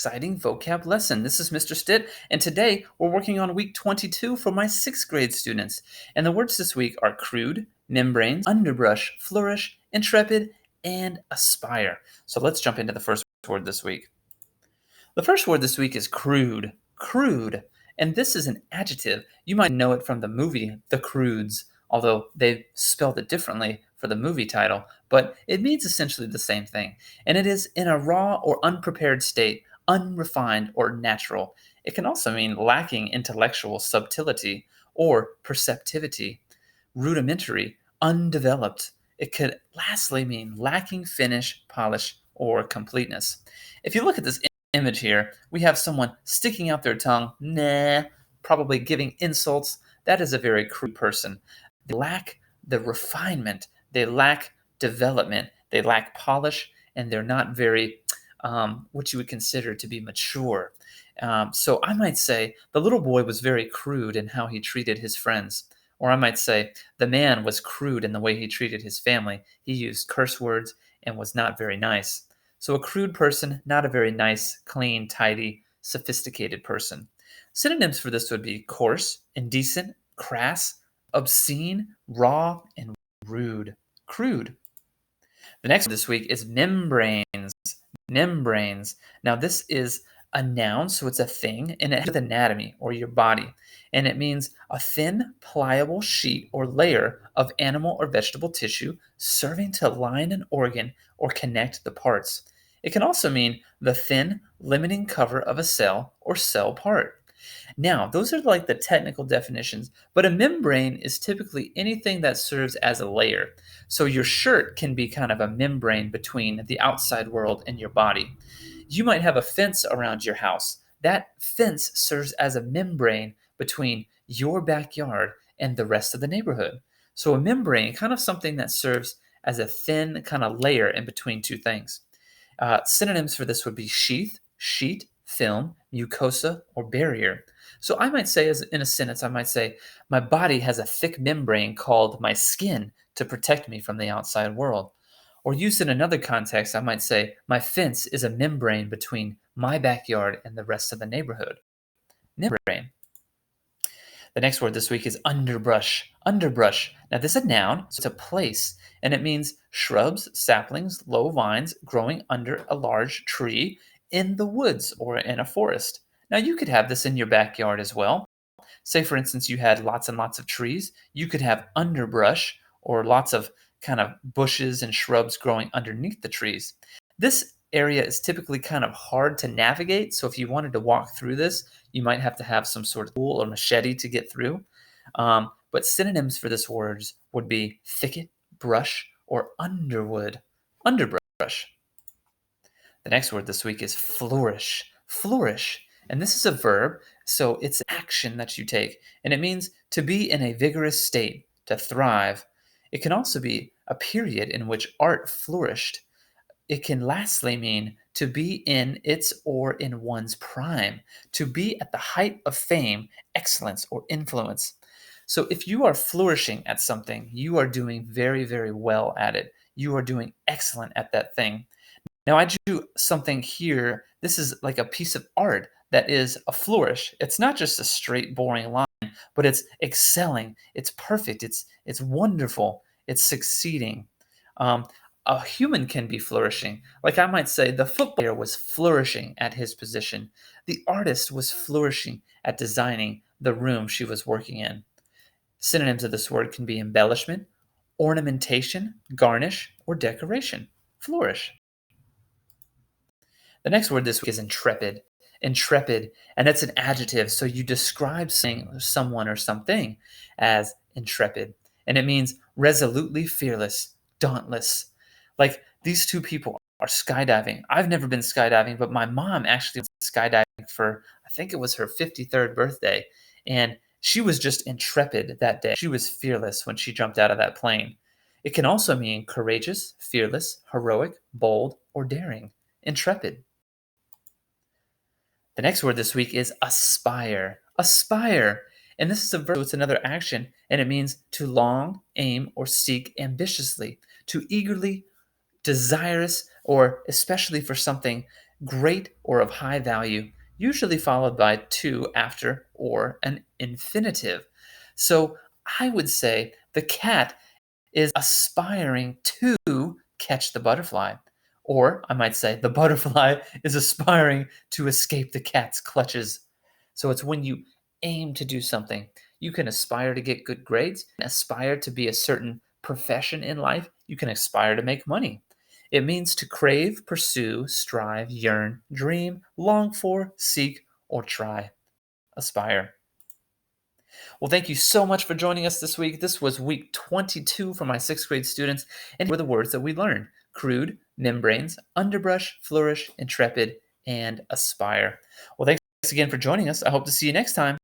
exciting vocab lesson. This is Mr. Stitt, and today we're working on week 22 for my 6th grade students. And the words this week are crude, membranes, underbrush, flourish, intrepid, and aspire. So let's jump into the first word this week. The first word this week is crude. Crude. And this is an adjective. You might know it from the movie The Crudes, although they spelled it differently for the movie title, but it means essentially the same thing. And it is in a raw or unprepared state, unrefined or natural. It can also mean lacking intellectual subtlety or perceptivity, rudimentary, undeveloped. It could lastly mean lacking finish, polish, or completeness. If you look at this image here, we have someone sticking out their tongue, probably giving insults. That is a very crude person. They lack the refinement, they lack development, they lack polish, and they're not very what you would consider to be mature. So I might say the little boy was very crude in how he treated his friends. Or I might say the man was crude in the way he treated his family. He used curse words and was not very nice. So a crude person, not a very nice, clean, tidy, sophisticated person. Synonyms for this would be coarse, indecent, crass, obscene, raw, and rude. Crude. The next one this week is membranes. Membranes. Now this is a noun, so it's a thing, and it has anatomy or your body. And it means a thin, pliable sheet or layer of animal or vegetable tissue serving to line an organ or connect the parts. It can also mean the thin, limiting cover of a cell or cell part. Now, those are like the technical definitions, but a membrane is typically anything that serves as a layer. So your shirt can be kind of a membrane between the outside world and your body. You might have a fence around your house. That fence serves as a membrane between your backyard and the rest of the neighborhood. So a membrane, kind of something that serves as a thin kind of layer in between two things. Synonyms for this would be sheath, sheet, film, mucosa, or barrier. So I might say, as in a sentence, I might say, my body has a thick membrane called my skin to protect me from the outside world. Or used in another context, I might say, my fence is a membrane between my backyard and the rest of the neighborhood. Membrane. The next word this week is underbrush. Underbrush. Now, this is a noun, so it's a place, and it means shrubs, saplings, low vines growing under a large tree in the woods or in a forest. Now, you could have this in your backyard as well. Say, for instance, you had lots and lots of trees. You could have underbrush or lots of kind of bushes and shrubs growing underneath the trees. This area is typically kind of hard to navigate. So if you wanted to walk through this, you might have to have some sort of tool or machete to get through. But synonyms for this words would be thicket, brush, or underwood. Underbrush. The next word this week is flourish. Flourish. And this is a verb, so it's action that you take. And it means to be in a vigorous state, to thrive. It can also be a period in which art flourished. It can lastly mean to be in its or in one's prime, to be at the height of fame, excellence, or influence. So if you are flourishing at something, you are doing very, very well at it. You are doing excellent at that thing. Now, I do something here. This is like a piece of art that is a flourish. It's not just a straight, boring line, but it's excelling. It's perfect. It's wonderful. It's succeeding. A human can be flourishing. Like I might say, the football player was flourishing at his position. The artist was flourishing at designing the room she was working in. Synonyms of this word can be embellishment, ornamentation, garnish, or decoration. Flourish. The next word this week is intrepid. Intrepid, and it's an adjective, so you describe someone or something as intrepid. And it means resolutely fearless, dauntless. Like these two people are skydiving. I've never been skydiving, but my mom actually went skydiving for, I think it was her 53rd birthday. And she was just intrepid that day. She was fearless when she jumped out of that plane. It can also mean courageous, fearless, heroic, bold, or daring. Intrepid. The next word this week is aspire. Aspire. And this is a verb, so it's another action, and it means to long, aim, or seek ambitiously, to eagerly, desirous, or especially for something great or of high value, usually followed by to after or an infinitive. So I would say the cat is aspiring to catch the butterfly. Or I might say the butterfly is aspiring to escape the cat's clutches. So it's when you aim to do something. You can aspire to get good grades, aspire to be a certain profession in life, you can aspire to make money. It means to crave, pursue, strive, yearn, dream, long for, seek, or try. Aspire. Well, thank you so much for joining us this week. This was week 22 for my sixth grade students, and here were the words that we learned: crude, membranes, underbrush, flourish, intrepid, and aspire. Well, thanks again for joining us. I hope to see you next time.